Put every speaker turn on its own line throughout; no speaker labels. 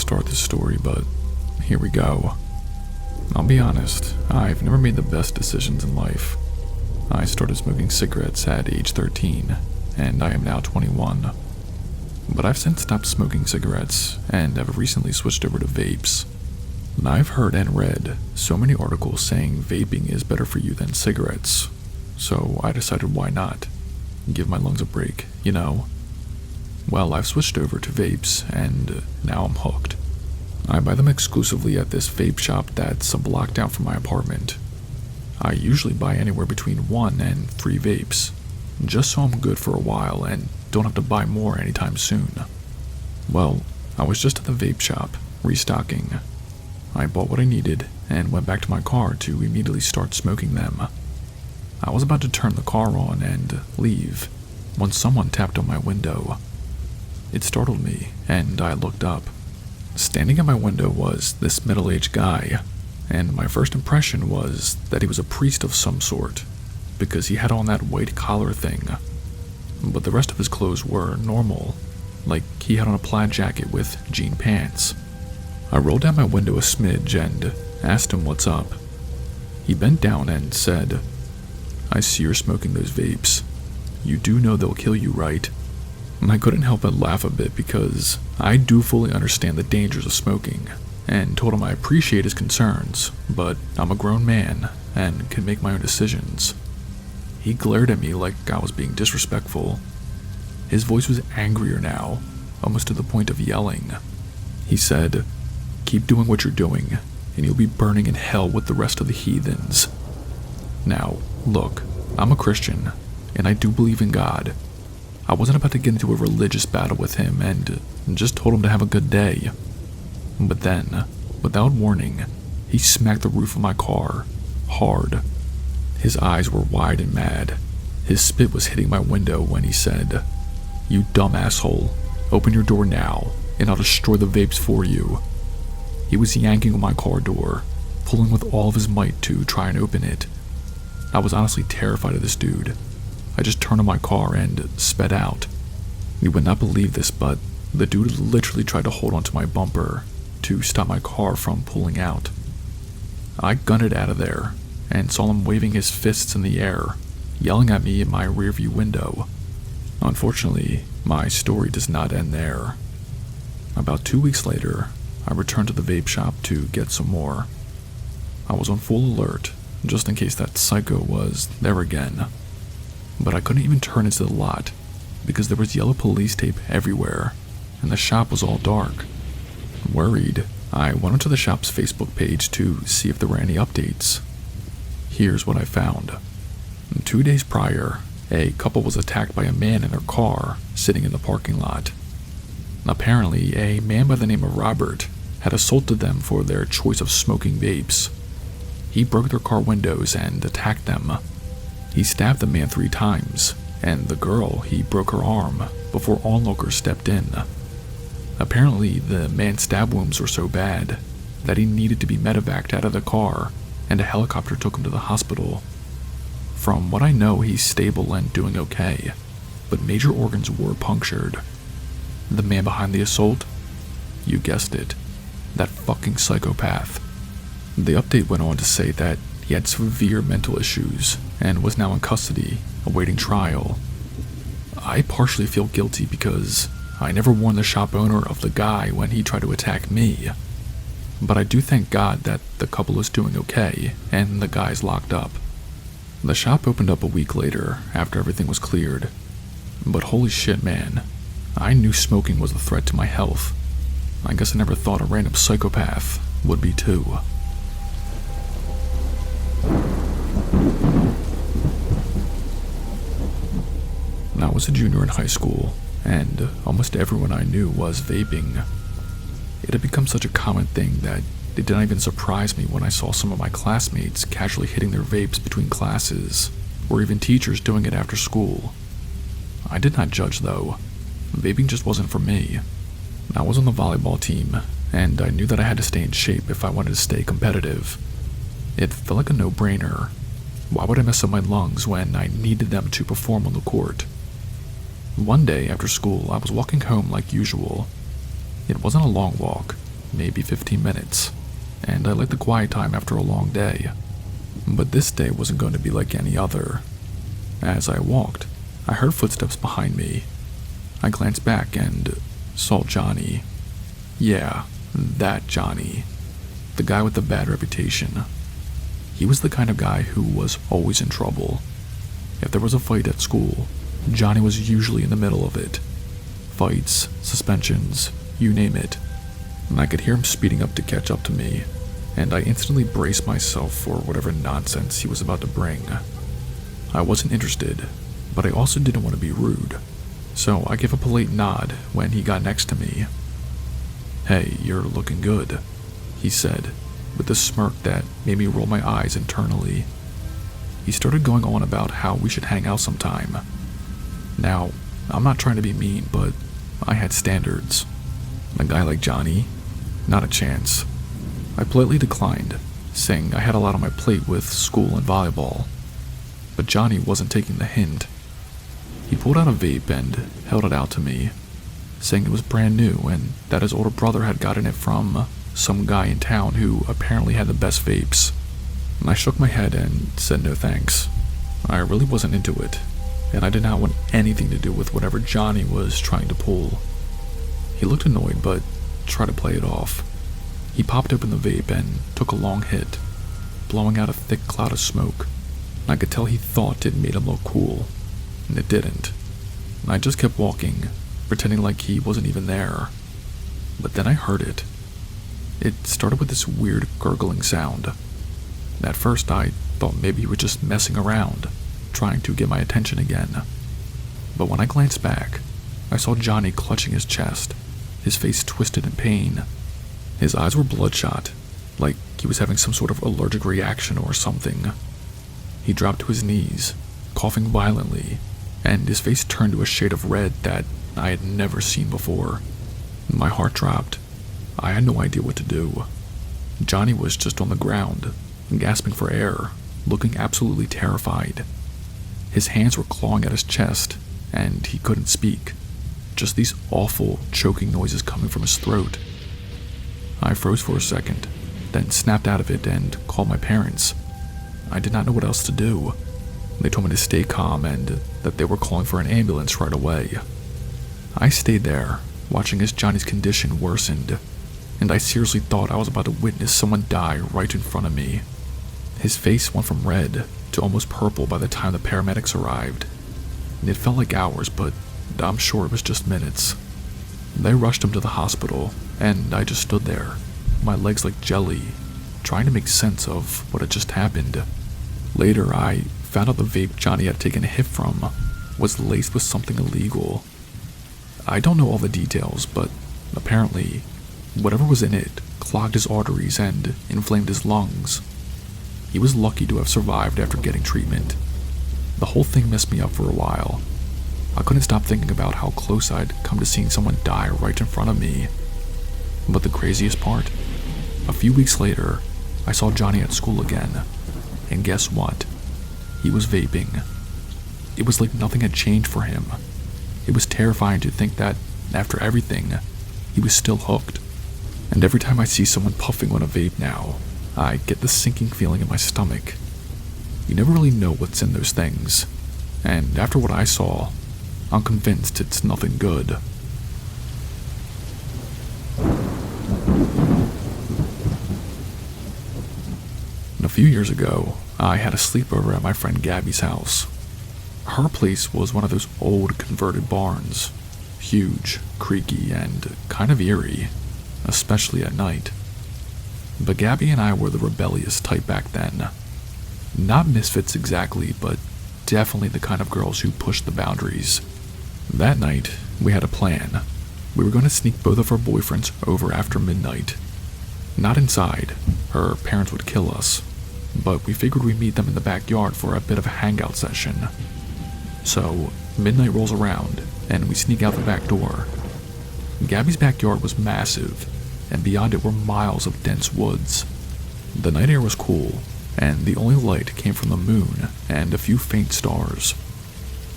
start this story, but here we go. I'll be honest, I've never made the best decisions in life. I started smoking cigarettes at age 13, and I am now 21. But I've since stopped smoking cigarettes, and have recently switched over to vapes. And I've heard and read so many articles saying vaping is better for you than cigarettes, so I decided why not? Give my lungs a break, you know? Well, I've switched over to vapes, and now I'm hooked. I buy them exclusively at this vape shop that's a block down from my apartment. I usually buy anywhere between 1 and 3 vapes, just so I'm good for a while and don't have to buy more anytime soon. Well, I was just at the vape shop, restocking. I bought what I needed and went back to my car to immediately start smoking them. I was about to turn the car on and leave when someone tapped on my window. It startled me, and I looked up. Standing at my window was this middle-aged guy, and my first impression was that he was a priest of some sort, because he had on that white collar thing. But the rest of his clothes were normal, like he had on a plaid jacket with jean pants. I rolled down my window a smidge and asked him what's up. He bent down and said, "I see you're smoking those vapes. You do know they'll kill you, right?" And I couldn't help but laugh a bit because I do fully understand the dangers of smoking, and told him I appreciate his concerns, but I'm a grown man and can make my own decisions. He glared at me like I was being disrespectful. His voice was angrier now, almost to the point of yelling. He said, "Keep doing what you're doing, and you'll be burning in hell with the rest of the heathens." Now, look, I'm a Christian, and I do believe in God. I wasn't about to get into a religious battle with him and just told him to have a good day. But then, without warning, he smacked the roof of my car, hard. His eyes were wide and mad. His spit was hitting my window when he said, "You dumb asshole, open your door now, and I'll destroy the vapes for you." He was yanking on my car door, pulling with all of his might to try and open it. I was honestly terrified of this dude. I just turned on my car and sped out. You would not believe this, but the dude literally tried to hold onto my bumper to stop my car from pulling out. I gunned it out of there and saw him waving his fists in the air, yelling at me in my rearview window. Unfortunately, my story does not end there. About 2 weeks later, I returned to the vape shop to get some more. I was on full alert, just in case that psycho was there again. But I couldn't even turn into the lot, because there was yellow police tape everywhere, and the shop was all dark. Worried, I went onto the shop's Facebook page to see if there were any updates. Here's what I found. 2 days prior, a couple was attacked by a man in their car sitting in the parking lot. Apparently, a man by the name of Robert had assaulted them for their choice of smoking vapes. He broke their car windows and attacked them. He stabbed the man 3 times, and the girl, he broke her arm before onlookers stepped in. Apparently, the man's stab wounds were so bad that he needed to be medevaced out of the car, and a helicopter took him to the hospital. From what I know, he's stable and doing okay, but major organs were punctured. The man behind the assault? You guessed it, that fucking psychopath. The update went on to say that he had severe mental issues and was now in custody, awaiting trial. I partially feel guilty because I never warned the shop owner of the guy when he tried to attack me. But I do thank God that the couple is doing okay and the guy's locked up. The shop opened up a week later after everything was cleared. But holy shit, man, I knew smoking was a threat to my health. I guess I never thought a random psychopath would be too. I was a junior in high school, and almost everyone I knew was vaping. It had become such a common thing that it didn't even surprise me when I saw some of my classmates casually hitting their vapes between classes, or even teachers doing it after school. I did not judge though. Vaping just wasn't for me. I was on the volleyball team, and I knew that I had to stay in shape if I wanted to stay competitive. It felt like a no-brainer. Why would I mess up my lungs when I needed them to perform on the court? One day after school, I was walking home like usual. It wasn't a long walk, maybe 15 minutes, and I like the quiet time after a long day. But this day wasn't going to be like any other. As I walked, I heard footsteps behind me. I glanced back and saw Johnny. Yeah, that Johnny. The guy with the bad reputation. He was the kind of guy who was always in trouble. If there was a fight at school, Johnny was usually in the middle of it. Fights, suspensions, you name it. And I could hear him speeding up to catch up to me, and I instantly braced myself for whatever nonsense he was about to bring. I wasn't interested, but I also didn't want to be rude, so I gave a polite nod when he got next to me. "Hey, you're looking good," he said, with a smirk that made me roll my eyes internally. He started going on about how we should hang out sometime. Now, I'm not trying to be mean, but I had standards. A guy like Johnny? Not a chance. I politely declined, saying I had a lot on my plate with school and volleyball. But Johnny wasn't taking the hint. He pulled out a vape and held it out to me, saying it was brand new and that his older brother had gotten it from some guy in town who apparently had the best vapes. And I shook my head and said no thanks. I really wasn't into it, and I did not want anything to do with whatever Johnny was trying to pull. He looked annoyed, but tried to play it off. He popped open the vape and took a long hit, blowing out a thick cloud of smoke. I could tell he thought it made him look cool, and it didn't. And I just kept walking, pretending like he wasn't even there. But then I heard it. It started with this weird gurgling sound. At first I thought maybe he was just messing around, trying to get my attention again. But when I glanced back, I saw Johnny clutching his chest, his face twisted in pain. His eyes were bloodshot, like he was having some sort of allergic reaction or something. He dropped to his knees, coughing violently, and his face turned to a shade of red that I had never seen before. My heart dropped. I had no idea what to do. Johnny was just on the ground, gasping for air, looking absolutely terrified. His hands were clawing at his chest, and he couldn't speak. Just these awful, choking noises coming from his throat. I froze for a second, then snapped out of it and called my parents. I did not know what else to do. They told me to stay calm and that they were calling for an ambulance right away. I stayed there, watching as Johnny's condition worsened, and I seriously thought I was about to witness someone die right in front of me. His face went from red to almost purple by the time the paramedics arrived. It felt like hours, but I'm sure it was just minutes. They rushed him to the hospital, and I just stood there, my legs like jelly, trying to make sense of what had just happened. Later, I found out the vape Johnny had taken a hit from was laced with something illegal. I don't know all the details, but apparently, whatever was in it clogged his arteries and inflamed his lungs. He was lucky to have survived after getting treatment. The whole thing messed me up for a while. I couldn't stop thinking about how close I'd come to seeing someone die right in front of me. But the craziest part? A few weeks later, I saw Johnny at school again. And guess what? He was vaping. It was like nothing had changed for him. It was terrifying to think that, after everything, he was still hooked. And every time I see someone puffing on a vape now, I get this sinking feeling in my stomach. You never really know what's in those things. And after what I saw, I'm convinced it's nothing good. A few years ago, I had a sleepover at my friend Gabby's house. Her place was one of those old converted barns. Huge, creaky, and kind of eerie, especially at night. But Gabby and I were the rebellious type back then. Not misfits exactly, but definitely the kind of girls who pushed the boundaries. That night, we had a plan. We were going to sneak both of our boyfriends over after midnight. Not inside, her parents would kill us, but we figured we'd meet them in the backyard for a bit of a hangout session. So, midnight rolls around, and we sneak out the back door. Gabby's backyard was massive, and beyond it were miles of dense woods. The night air was cool, and the only light came from the moon and a few faint stars.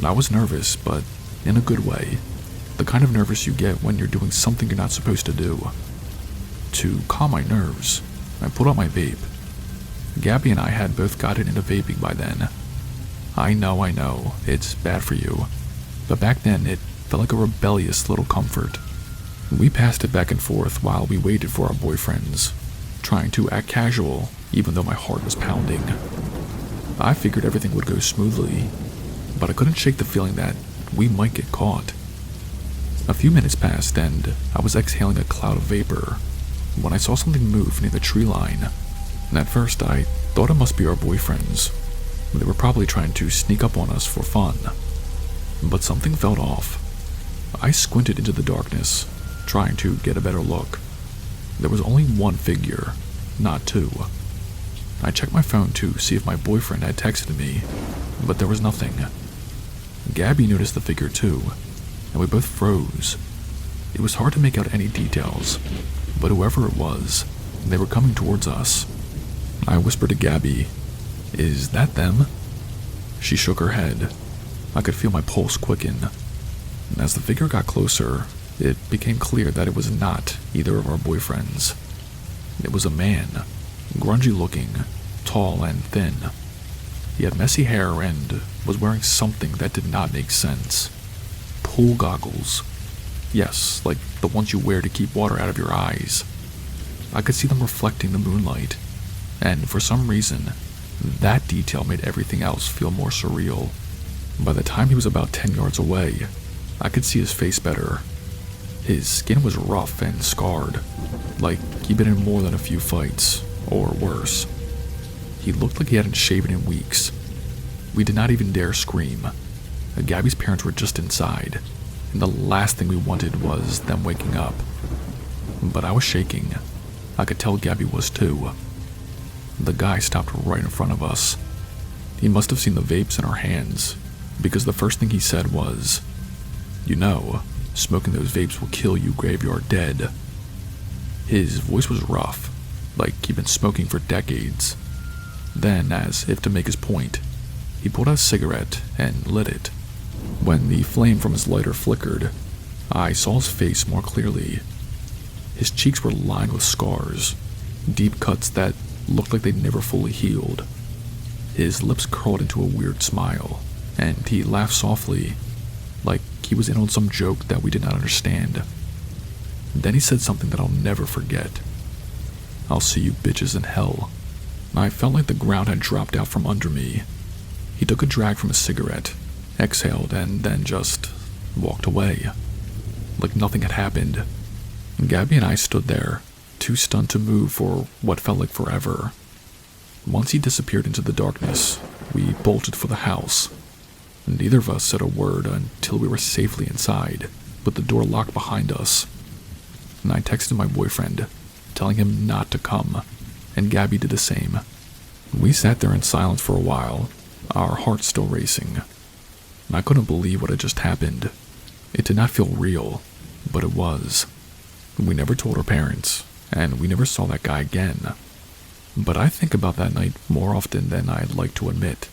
I was nervous, but in a good way. The kind of nervous you get when you're doing something you're not supposed to do. To calm my nerves, I pulled out my vape. Gabby and I had both gotten into vaping by then. I know, it's bad for you. But back then, it felt like a rebellious little comfort. We passed it back and forth while we waited for our boyfriends, trying to act casual even though my heart was pounding. I figured everything would go smoothly, but I couldn't shake the feeling that we might get caught. A few minutes passed and I was exhaling a cloud of vapor when I saw something move near the tree line. And at first I thought it must be our boyfriends. They were probably trying to sneak up on us for fun. But something felt off. I squinted into the darkness, trying to get a better look. There was only one figure, not two. I checked my phone to see if my boyfriend had texted me, but there was nothing. Gabby noticed the figure too, and we both froze. It was hard to make out any details, but whoever it was, they were coming towards us. I whispered to Gabby, "Is that them?" She shook her head. I could feel my pulse quicken. As the figure got closer, it became clear that it was not either of our boyfriends. It was a man, grungy looking, tall and thin. He had messy hair and was wearing something that did not make sense. Pool goggles. Yes, like the ones you wear to keep water out of your eyes. I could see them reflecting the moonlight, and for some reason, that detail made everything else feel more surreal. By the time he was about 10 yards away, I could see his face better. His skin was rough and scarred, like he'd been in more than a few fights, or worse. He looked like he hadn't shaven in weeks. We did not even dare scream. Gabby's parents were just inside, and the last thing we wanted was them waking up. But I was shaking. I could tell Gabby was too. The guy stopped right in front of us. He must have seen the vapes in our hands, because the first thing he said was, "You know, smoking those vapes will kill you graveyard dead." His voice was rough, like he'd been smoking for decades. Then, as if to make his point, he pulled out a cigarette and lit it. When the flame from his lighter flickered, I saw his face more clearly. His cheeks were lined with scars, deep cuts that looked like they'd never fully healed. His lips curled into a weird smile, and he laughed softly, like he was in on some joke that we did not understand. Then he said something that I'll never forget. "I'll see you bitches in hell." I felt like the ground had dropped out from under me. He took a drag from his cigarette, exhaled, and then just walked away, like nothing had happened. Gabby and I stood there, too stunned to move for what felt like forever. Once he disappeared into the darkness, we bolted for the house. Neither of us said a word until we were safely inside, with the door locked behind us. And I texted my boyfriend, telling him not to come, and Gabby did the same. We sat there in silence for a while, our hearts still racing. I couldn't believe what had just happened. It did not feel real, but it was. We never told our parents, and we never saw that guy again. But I think about that night more often than I'd like to admit.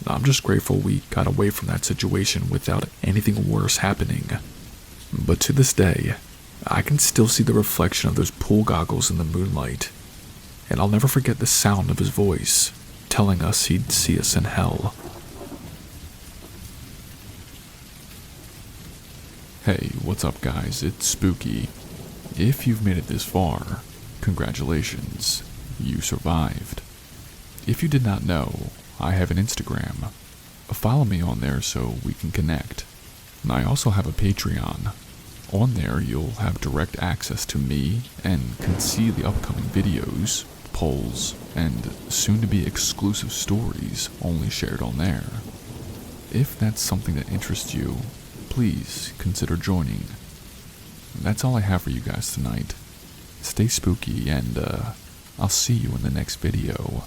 I'm just grateful we got away from that situation without anything worse happening. But to this day, I can still see the reflection of those pool goggles in the moonlight, and I'll never forget the sound of his voice telling us he'd see us in hell. Hey, what's up guys? It's Spooky. If you've made it this far, congratulations, you survived. If you did not know, I have an Instagram. Follow me on there so we can connect. I also have a Patreon. On there you'll have direct access to me and can see the upcoming videos, polls, and soon-to-be exclusive stories only shared on there. If that's something that interests you, please consider joining. That's all I have for you guys tonight. Stay spooky and I'll see you in the next video.